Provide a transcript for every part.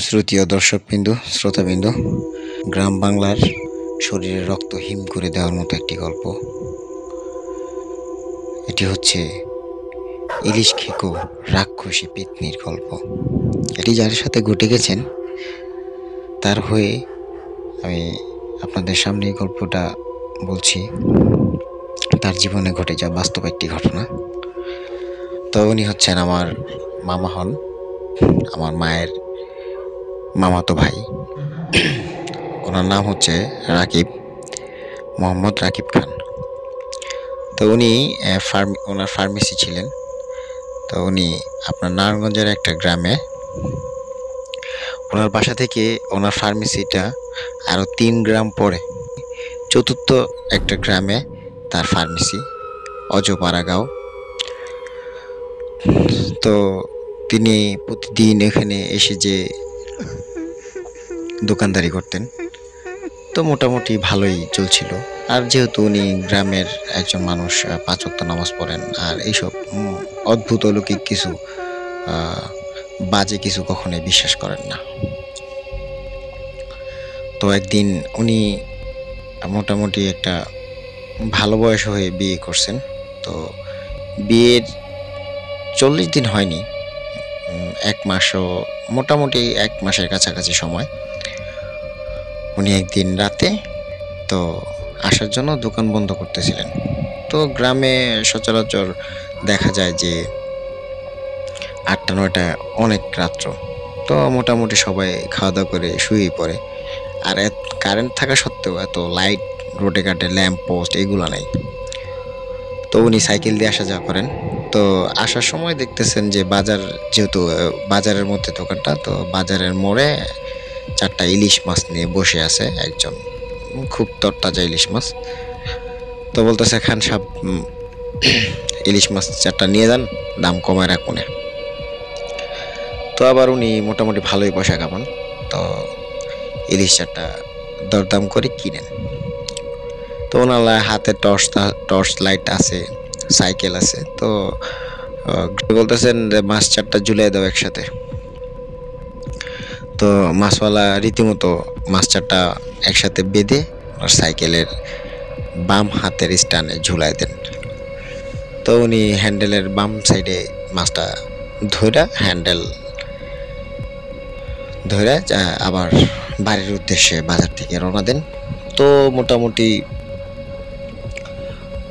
শ্রুতীয় দর্শকবৃন্দ, শ্রোতাবৃন্দ, গ্রাম বাংলার শরীরে রক্ত হিম করে দেওয়ার মতো একটি গল্প। এটি হচ্ছে ইলিশ খেকো রাক্ষসী পেতনির গল্প। এটি যার সাথে ঘটে গেছেন তার হয়ে আমি আপনাদের সামনে এই গল্পটা বলছি। তার জীবনে ঘটে যাওয়া বাস্তব একটি ঘটনা। তো উনি হচ্ছেন আমার মামা হন, আমার মায়ের মামাতো ভাই। ওনার নাম হচ্ছে রাকিব, মোহাম্মদ রাকিব খান। তো উনি ওনার ফার্মেসি ছিলেন। তো উনি আপনার নারায়ণগঞ্জের একটা গ্রামে, ওনার বাসা থেকে ওনার ফার্মেসিটা আরও 3 গ্রাম পরে চতুর্থ একটা গ্রামে তার ফার্মেসি, অজপাড়া গাঁও। তো তিনি প্রতিদিন এখানে এসে যে দোকানদারি করতেন, তো মোটামুটি ভালোই চলছিল। আর যেহেতু উনি গ্রামের একজন মানুষ, 5 ওয়াক্ত নামাজ পড়েন, আর এইসব অদ্ভুত অলৌকিক কিছু বাজে কিছু কখনোই বিশ্বাস করেন না। তো একদিন উনি মোটামুটি একটা ভালো বয়স হয়ে বিয়ে করছেন। তো বিয়ের 40 দিন হয়নি, 1 মাসও, মোটামুটি 1 মাসের কাছাকাছি সময়। উনি একদিন রাতে তো আসার জন্য দোকান বন্ধ করতেছিলেন। তো গ্রামে সচরাচর দেখা যায় যে 8টা-9টা অনেক রাত্র। তো মোটামুটি সবাই খাওয়া দাওয়া করে শুয়েই পড়ে। আর কারেন্ট থাকা সত্ত্বেও এত লাইট, রোডে ঘাটে ল্যাম্প পোস্ট এগুলো নেই। তো উনি সাইকেল দিয়ে আসা যাওয়া করেন। তো আসার সময় দেখতেছেন যে যেহেতু বাজারের মধ্যে দোকানটা, তো বাজারের মোড়ে 4টা ইলিশ মাছ নিয়ে বসে আছে একজন, খুব তরতাজা ইলিশ মাছ। তো বলতেছে, খান সাহেব ইলিশ মাছ 4টা নিয়ে যান, দাম কমায় রাখুন। তো আবার উনি মোটামুটি ভালোই পয়সা কামান। তো ইলিশ 4টা দরদাম করে কিনেন। তো ওনার হাতে টর্চ লাইট আছে, সাইকেল আছে। তো বলতেছেন যে মাছ 4টা ঝুলিয়ে দাও একসাথে। তো মাছওয়ালা রীতিমতো মাছ 4টা একসাথে বেঁধে আর সাইকেলের বাম হাতের স্টানে ঝুলাই দেন। তো উনি হ্যান্ডেলের বাম সাইডে মাছটা হ্যান্ডেল ধরে আবার বাড়ির উদ্দেশ্যে বাজার থেকে রওনা দেন। তো মোটামুটি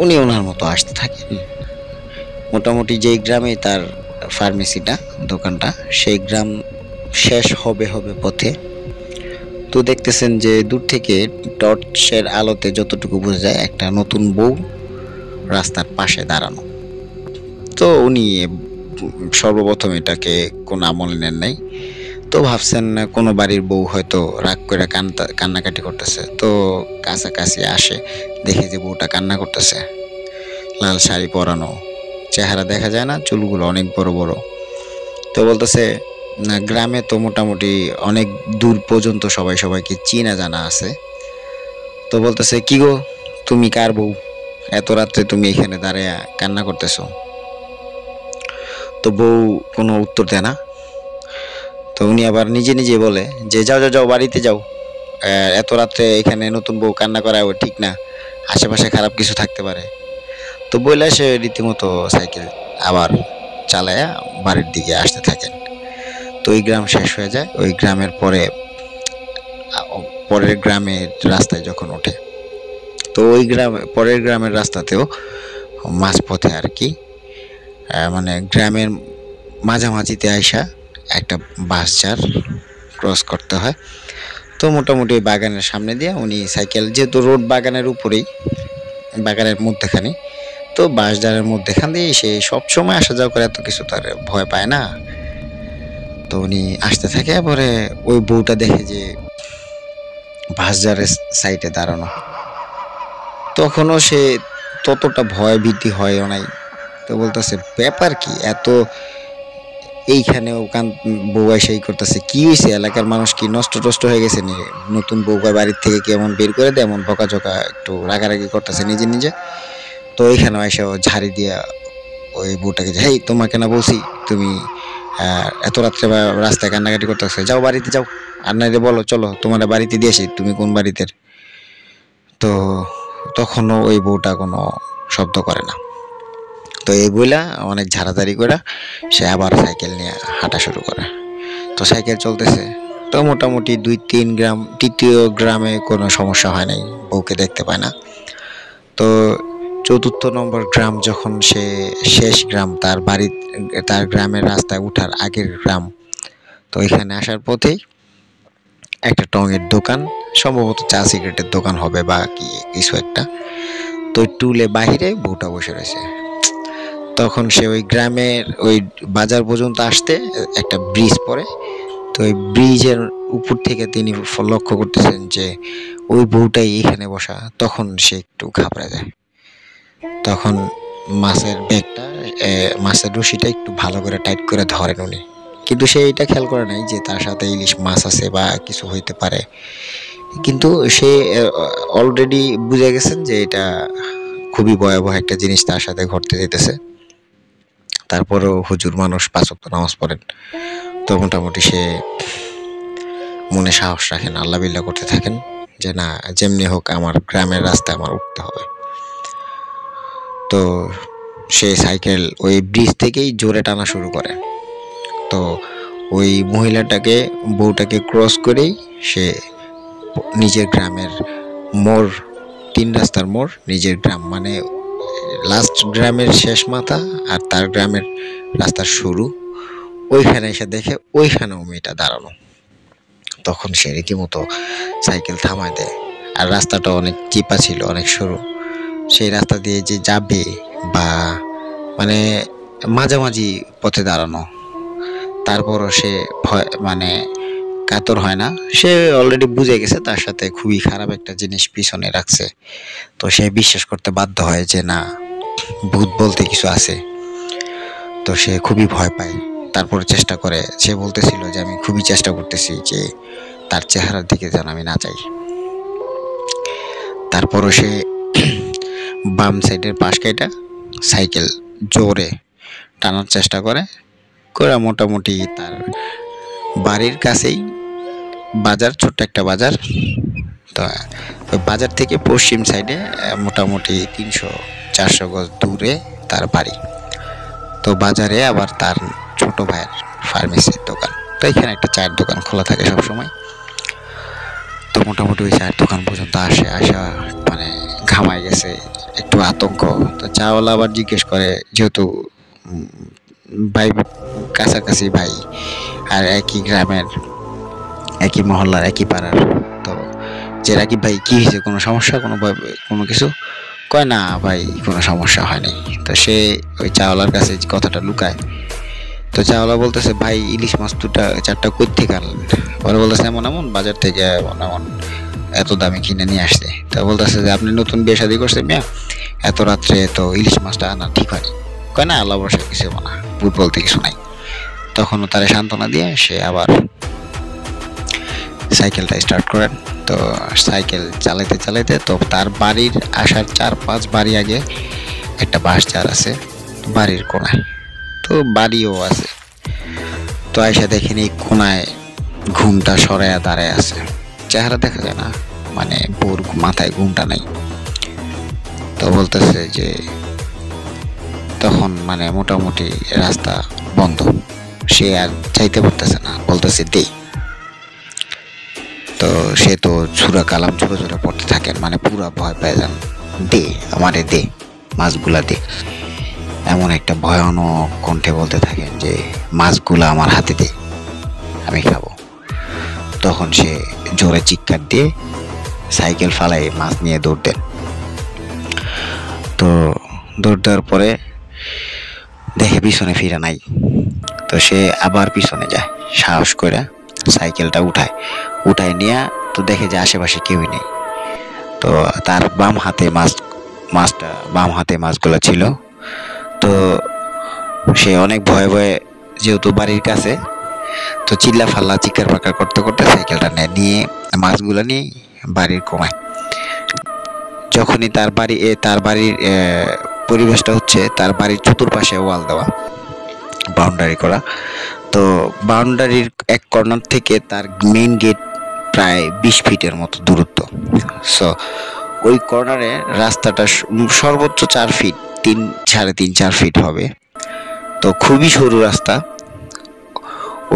উনি ওনার মতো আসতে থাকেন। মোটামুটি যেই গ্রামে তার ফার্মেসিটা, দোকানটা, সেই গ্রাম শেষ হবে পথে। তো দেখতেছেন যে দূর থেকে টর্চের আলোতে যতটুকু বোঝা যায় একটা নতুন বউ রাস্তার পাশে দাঁড়ানো। তো উনি সর্বপ্রথম এটাকে কোনো আমল নেন নাই। তো ভাবছেন কোনো বাড়ির বউ হয়তো রাগ করে কান্নাকাটি করতেছে। তো কাছাকাছি আসে, দেখে যে বউটা কান্না করতেছে, লাল শাড়ি পরানো, চেহারা দেখা যায় না, চুলগুলো অনেক বড় বড়। তো বলতেছে, না গ্রামে তো মোটামুটি অনেক দূর পর্যন্ত সবাইকে চেনা জানা আছে। তো বলতেছে, কি গো, তুমি কার বউ? এত রাত্রে তুমি এখানে দাঁড়িয়ে কান্না করতেছো? তো বউ কোনো উত্তর দেয় না। তো উনি আবার নিজে নিজে বলে যে, যাও বাড়িতে যাও, এত রাত্রে এখানে নতুন বউ কান্না করা ঠিক না, আশেপাশে খারাপ কিছু থাকতে পারে। তো বইলে সে রীতিমতো সাইকেল আবার চালায়া বাড়ির দিকে আসতে থাকেন। তো ওই গ্রাম শেষ হয়ে যায়। ওই গ্রামের পরের গ্রামের রাস্তায় যখন ওঠে, তো ওই পরের গ্রামের রাস্তাতেও মাঝপথে আর কি, মানে গ্রামের মাঝামাঝিতে আইসা একটা বাসজার ক্রস করতে হয়। তো মোটামুটি বাগানের সামনে দিয়ে উনি সাইকেল, যেহেতু রোড বাগানের উপরেই, বাগানের মধ্যেখানে, তো বাসজারের মধ্যেখান দিয়ে সে সবসময় আসা যাওয়া করে, এত কিছু তার ভয় পায় না। তো উনি আসতে থাকে, পরে ওই বউটা দেখে যে বাসজারের সাইডে দাঁড়ানো। তখনও সে ততটা ভয় ভীতি হয়ও নাই। তো বলতেছে, ব্যাপার কি, এত এইখানেও বউ এসেই করতেছে, কি হয়েছে, এলাকার মানুষ কি নষ্ট হয়ে গেছে নি? নতুন বউ বাড়ির থেকে কেমন বের করে দেয়, এমন বকাঝকা, একটু রাগারাগি করতেছে নিজে নিজে। তো এইখানেও এসে ঝাড়ি দিয়া ওই বউটাকে, হেই তোমাকে না বলছি তুমি এত রাত্রে রাস্তায় কান্নাকাটি করতেছে, যাও বাড়িতে যাও, আর নাইলে বলো চলো তোমার বাড়িতে দিয়ে আসি, তুমি কোন বাড়িতে। তো তখনও ওই বউটা কোনো শব্দ করে না। তো এই বইলা অনেক ঝাড়াঝাড়ি করে সে আবার সাইকেল নিয়ে হাঁটা শুরু করে। তো সাইকেল চলতেছে, তো মোটামুটি 2-3 গ্রাম, তৃতীয় গ্রামে কোনো সমস্যা হয় নাই, বউকে দেখতে পায় না। তো 4র্থ নম্বর গ্রাম যখন সে শেষ গ্রাম, তার গ্রামের রাস্তায় উঠার আগের গ্রাম, তো এখানে আসার পথেই একটা টঙের দোকান, সম্ভবত চা সিগারেটের দোকান হবে বা কি কিছু একটা। তো টুলে বাহিরে বউটা বসে রয়েছে। তখন সে ওই গ্রামের ওই বাজার পর্যন্ত আসতে একটা ব্রিজ পড়ে। তো ওই ব্রিজের উপর থেকে তিনি লক্ষ্য করতেছেন যে ওই বউটাই এখানে বসা। তখন সে একটু ঘাবড়ে যায়। তখন মাছের ব্যাগটা, মাছের রশিটা একটু ভালো করে টাইট করে ধরেন উনি, কিন্তু সে এটা খেয়াল করে নাই যে তার সাথে ইলিশ মাছ আছে বা কিছু হইতে পারে। কিন্তু সে অলরেডি বুঝে গেছেন যে এটা খুবই ভয়াবহ একটা জিনিস তার সাথে ঘটতে যেতেছে। তারপরেও হুজুর মানুষ, 5 ওয়াক্ত নামাজ পড়েন, তো মোটামুটি সে মনে সাহস রাখেন, আল্লাহ বিল্লাহ করতে থাকেন যে না, যেমনি হোক আমার গ্রামের রাস্তায় আমার উঠতে হবে। তো সে সাইকেল ওই ব্রিজ থেকেই জোরে টানা শুরু করে। তো ওই মহিলাটাকে, বউটাকে ক্রস করেই সে নিজের গ্রামের মোড়, 3 রাস্তার মোড়, নিজের গ্রাম মানে লাস্ট গ্রামের শেষ মাথা আর তার গ্রামের রাস্তার শুরু, ওইখানে এসে দেখে ওইখানেও মেয়েটা দাঁড়ানো। তখন সে রীতিমতো সাইকেল থামায় দেয়। আর রাস্তাটা অনেক চিপা ছিল, অনেক সরু। সেই রাস্তা দিয়ে যে যাবে বা মানে মাঝামাঝি পথে দাঁড়ানো, তারপরও সে ভয় মানে কাতর হয় না। সে অলরেডি বুঝে গেছে তার সাথে খুবই খারাপ একটা জিনিস পিছনে রাখছে। তো সে বিশ্বাস করতে বাধ্য হয় যে না, ভূত বলতে কিছু আছে। তো সে খুবই ভয় পায়। তারপরে চেষ্টা করে, সে বলতেছিল যে আমি খুবই চেষ্টা করতেছি যে তার চেহারার দিকে যেন আমি না যাই। তারপরও সে বাম সাইডের পাশ কাইটা সাইকেল জোরে টানার চেষ্টা করে মোটামুটি তার বাড়ির কাছেই বাজার, ছোট্ট একটা বাজার। তো ওই বাজার থেকে পশ্চিম সাইডে মোটামুটি 300-400 গজ দূরে তার বাড়ি। তো বাজারে আবার তার ছোট ভাইয়ের ফার্মেসির দোকান। তো এখানে একটা চায়ের দোকান খোলা থাকে সবসময়। তো মোটামুটি ওই চায়ের দোকান পর্যন্ত আসা মানে ঘামায় গেছে, একটু আতঙ্ক। তো চাওয়ালা আবার জিজ্ঞেস করে, যেহেতু ভাই কাছাকাছি ভাই, আর একই গ্রামের, একই মহল্লার, একই পাড়ার, তো যে রাকিব ভাই কি হয়েছে, কোনো সমস্যা, কোনো কিছু? কয় না ভাই, কোনো সমস্যা হয়নি। তো সে ওই চাওয়ালার কাছে কথাটা লুকায়। তো চাওয়ালা বলতেছে, ভাই ইলিশ মাছ 4টা কই থেকে আনলেন? পরে বলতেছে এমন এমন বাজার থেকে এমন এত দামে কিনে নিয়ে আসছে। তো বলতেছে যে আপনি নতুন বিয়ে শাদী করছেন মিয়া, এত রাত্রে তো ইলিশ মাছটা আনা ঠিক হয়নি। কয় না, আল্লাহ ভরসা কিছু না, ভূত বলতে কিছু নাই। তখনও তারা সান্ত্বনা দিয়ে সে আবার সাইকেলটা স্টার্ট করেন। তো সাইকেল চালাইতে চালাইতে তো তার বাড়ির আসার 4-5 বাড়ি আগে একটা বাঁশঝাড় আছে বাড়ির কোনায়, তো বাড়িও আছে। তো আয়সা দেখেন এই কোনায় ঘুমটা সরাইয়া দাঁড়ায় আছে, চেহারা দেখা যায় না, মানে বোর মাথায় ঘুমটা নাই। তো বলতেছে যে তখন মানে মোটামুটি রাস্তা বন্ধ, সে আর চাইতে পারতেছে না, বলতেছে দে। তো সে তো সুরা কালাম ছোট ছোট পড়তে থাকেন, মানে পুরা ভয় পেয়ে যান। দে আমারে দে, মাছগুলা দে। এমন একটা ভয়ানক কণ্ঠে বলতে থাকেন যে মাছগুলা আমার হাতে দে, আমি খাবো। তখন সে জোরে চিৎকার দিয়ে সাইকেল ফালাই মাছ নিয়ে দৌড় দেন। তো দৌড় দেওয়ার পরে দেখে পিছনে ফিরে নাই। তো সে আবার পিছনে যায়, সাহস করে সাইকেলটা উঠায় নিয়ে তো দেখে যে আশেপাশে কেউই নেই। তো তার বাম হাতে মাছগুলো ছিল। তো সে অনেক ভয়ে ভয়ে, যেহেতু বাড়ির কাছে, তো চিল্লা ফাল্লা চিৎকার পাকার করতে করতে সাইকেলটা নিয়ে মাছগুলো নিয়ে বাড়ির কোনায়। যখনই তার বাড়ির পরিবেশটা হচ্ছে, তার বাড়ির চতুর্পাশে ওয়াল দেওয়া, বাউন্ডারি করা। তো বাউন্ডারির এক কর্নার থেকে তার মেইন গেট প্রায় 20 ফিটের মতো দূরত্ব। সো ওই কর্নারে রাস্তাটা সর্বোচ্চ 4 ফিট, 3.5-4 ফিট হবে। তো খুবই সরু রাস্তা।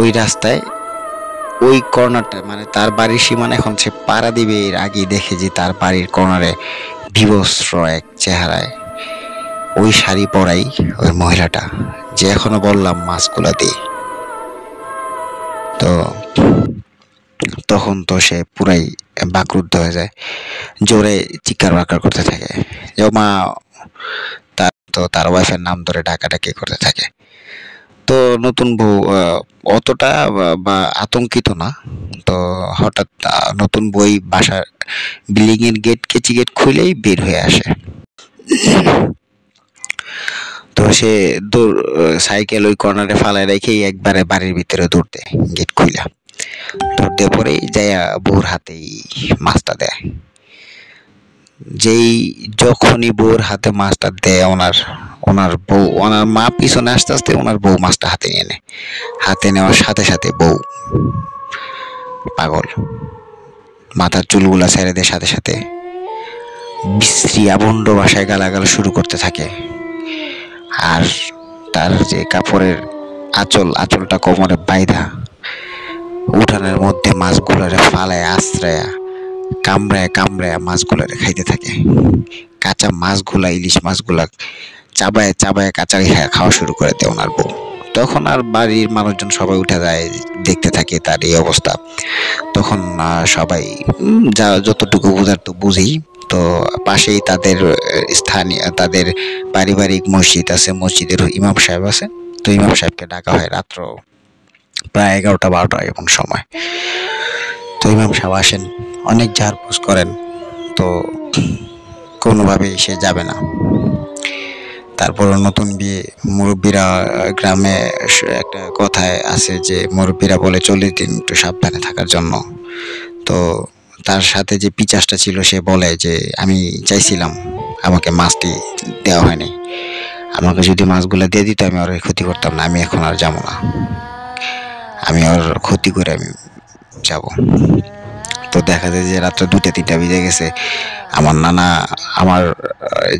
ওই রাস্তায় ওই কর্নারটা মানে তার বাড়ির সীমানা, এখন সে পাড়া দিবে এর আগে দেখে যে তার বাড়ির কর্নারে বিবস্ত্র এক চেহারায় ওই শাড়ি পরাই ওই মহিলাটা, যে এখনো বললাম মাছগুলা দিয়ে। তো তখন তো সে পুরাই বাকরুদ্ধ হয়ে যায়, জোরে চিৎকার বাকার করতে থাকে যে মা, তার ওয়াইফের নাম ধরে ডাকাডাকি করতে থাকে। তো নতুন বউ অতটা বা আতঙ্কিত না। তো হঠাৎ নতুন বই বাসার বিল্ডিং এর কেচি গেট খুলেই বের হয়ে আসে। তো সে সাইকেল ওই কর্নারে ফালায় রেখেই একবারে বাড়ির ভিতরে দৌড় দেয়, গেট খুইলা দৌড় দিয়ে পরেই যাইয়া বউর হাতেই মাছটা দেয়। যখনই বউর হাতে মাছটা দেয়, ওনার মা পিছনে আস্তে আস্তে ওনার বউ মাছটা হাতে নিয়ে নেয়। হাতে নেওয়ার সাথে সাথে বউ পাগল, মাথার চুলগুলা ছেড়ে দেয়, সাথে সাথে বিশ্রী আবন্ড ভাষায় গালাগাল শুরু করতে থাকে। আর তার যে কাপড়ের আঁচলটা কোমরে বাইধা উঠানের মধ্যে মাছগুলারে ফালায় আশ্রয়া কামড়ায় মাছগুলারে খাইতে থাকে। কাঁচা মাছগুলা, ইলিশ মাছগুলা চাবায় কাঁচা খাওয়া শুরু করে দেয় ওনার বউ। তখন আর বাড়ির মানুষজন সবাই উঠে যায়, দেখতে থাকে তার এই অবস্থা। তখন সবাই যা যতটুকু বুঝার তো বুঝেই। তো পাশেই তাদের পারিবারিক মসজিদ আছে, মসজিদের ইমাম সাহেব আছে। তো ইমাম সাহেবকে ডাকা হয় রাত্র প্রায় 11টা-12টা এমন সময়। তো ইমাম সাহেব আসেন, অনেক ঝাড়ফুঁস করেন, তো কোনোভাবেই সে যাবে না। তারপর নতুন বিয়ে, মুরব্বীরা গ্রামে একটা কথায় আছে যে মুরব্বীরা বলে 40 দিন একটু সাবধানে থাকার জন্য। তো তার সাথে যে পিচাসটা ছিল সে বলে যে আমি চাইছিলাম, আমাকে মাছটি দেওয়া হয়নি, আমাকে যদি মাছগুলো দিয়ে দিত আমি ওর ক্ষতি করতাম না, আমি এখন আর যাবো না, আমি ওর ক্ষতি করে আমি যাব। তো দেখা যায় যে রাত্রে 2-3টা বেজে গেছে। আমার নানা, আমার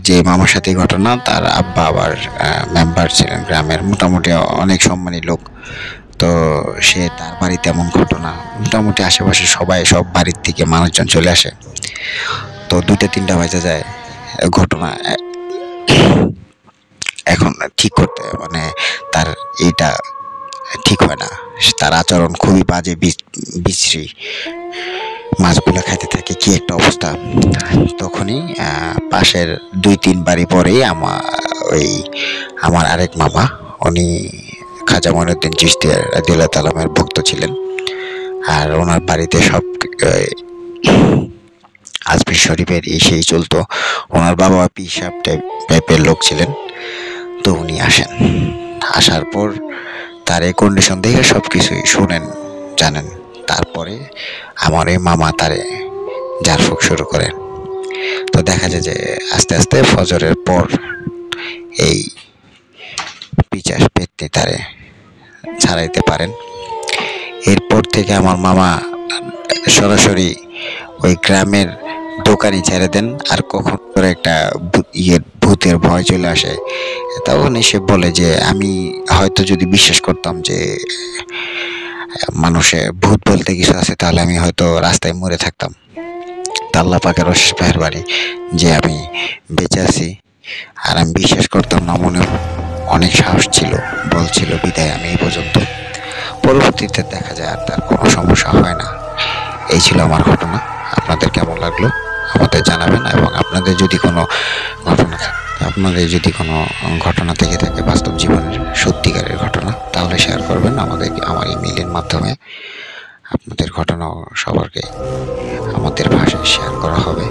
যে মামার সাথে ঘটনা, তার আব্বা আবার মেম্বার ছিলেন গ্রামের, মোটামুটি অনেক সম্মানী লোক। তো সে তার বাড়িতে এমন ঘটনা, মোটামুটি আশেপাশে সব বাড়ির থেকে মানুষজন চলে আসে। তো 2-3টা বাজে যায়। ঘটনা এখন ঠিক করতে মানে তার এইটা ঠিক হয় না, তার আচরণ খুবই বাজে, বিশ্রী, মাছগুলো খাইতে থাকে, কি একটা অবস্থা। তখনই পাশের 2-3 বাড়ি পরেই আমার আরেক মামা, উনি খাজা মঈনুদ্দিন চিশতি রাদিয়াল্লাহু তাআলা আনহুর ভক্ত ছিলেন। আর ওনার বাড়িতে সব আজমির শরীফের সেই চলতো। ওনার বাবা পীর সাহেব টাইপের লোক ছিলেন। তো উনি আসেন, আসার পর তার এই কন্ডিশন দেখে সবকিছুই শুনেন, জানেন। তারপরে আমার এই মামা তারে ঝাড়ফুঁক শুরু করেন। তো দেখা যায় যে আস্তে আস্তে ফজরের পর এই পিচাস পেটনি তারে ছাড়াইতে পারেন। এরপর থেকে আমার মামা সরাসরি ওই গ্রামের দোকানই ছেড়ে দেন। আর কখন করে একটা ভূতের ভয় চলে আসে, তখন এসে বলে যে আমি হয়তো যদি বিশ্বাস করতাম যে মানুষে ভূত বলতে কিছু আছে, তাহলে আমি হয়তো রাস্তায় মরে থাকতাম। আল্লাহ পাকের অশেষ মেহেরবানি যে আমি বেঁচে আছি। আর আমি বিশ্বাস করতাম না, মনে অনেক সাহস ছিল, বল ছিল, বিদায় আমি এই পর্যন্ত। পরবর্তীতে দেখা যায় আর তার কোনো সমস্যা হয় না। এই ছিল আমার ঘটনা। আপনাদের কেমন লাগলো আমাদের জানাবেন, এবং আপনাদের যদি কোনো ঘটনা থেকে থাকে বাস্তব জীবনের সত্যিকারের ঘটনা, তাহলে শেয়ার করবেন আমার ইমেইলের মাধ্যমে। আপনাদের ঘটনা সবারকে আমাদের ভাষায় শেয়ার করা হবে।